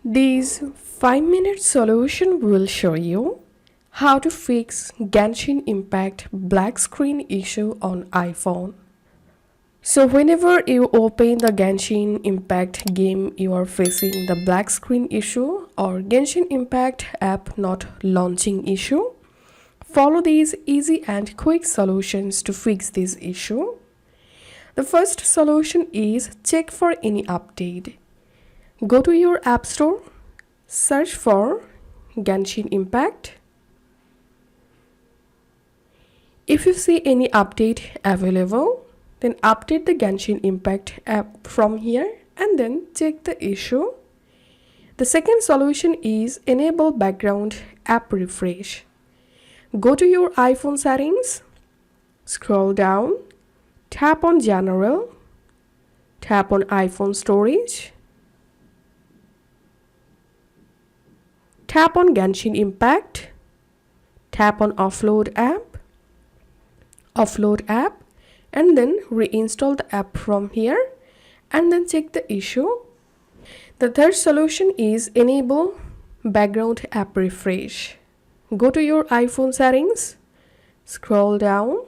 This 5-minute solution will show you how to fix Genshin Impact black screen issue on iPhone. So whenever you open the Genshin Impact game, you are facing the black screen issue or Genshin Impact app not launching issue. Follow these easy and quick solutions to fix this issue. The first solution is check for any update. Go to your App Store, search for Genshin Impact. If you see any update available, then update the Genshin Impact app from here and then check the issue. The second solution is enable background app refresh. Go to your iPhone settings, scroll down, tap on General, tap on iPhone storage, tap on Genshin Impact, tap on offload app, and then reinstall the app from here and then check the issue. The third solution is enable background app refresh. Go to your iPhone settings, scroll down,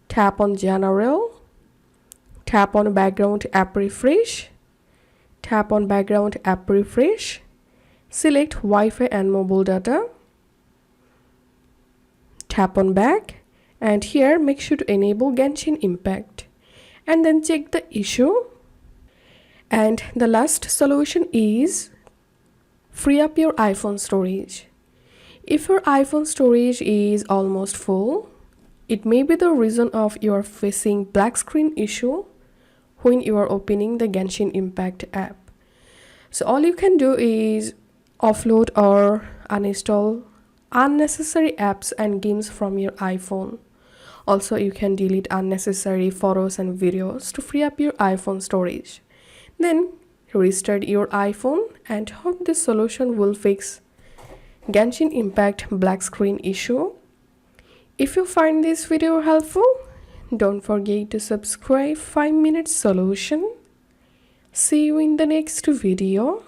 tap on General, tap on background app refresh, tap on background app refresh, select Wi-Fi and mobile data, tap on back, and here make sure to enable Genshin Impact and then check the issue. And the last solution is free up your iPhone storage. If your iPhone storage is almost full, it may be the reason of you are facing black screen issue when you are opening the Genshin Impact app. So all you can do is offload or uninstall unnecessary apps and games from your iPhone. Also, you can delete unnecessary photos and videos to free up your iPhone storage. Then restart your iPhone and hope this solution will fix Genshin Impact black screen issue. If you find this video helpful, don't forget to subscribe 5-minute solution. See you in the next video.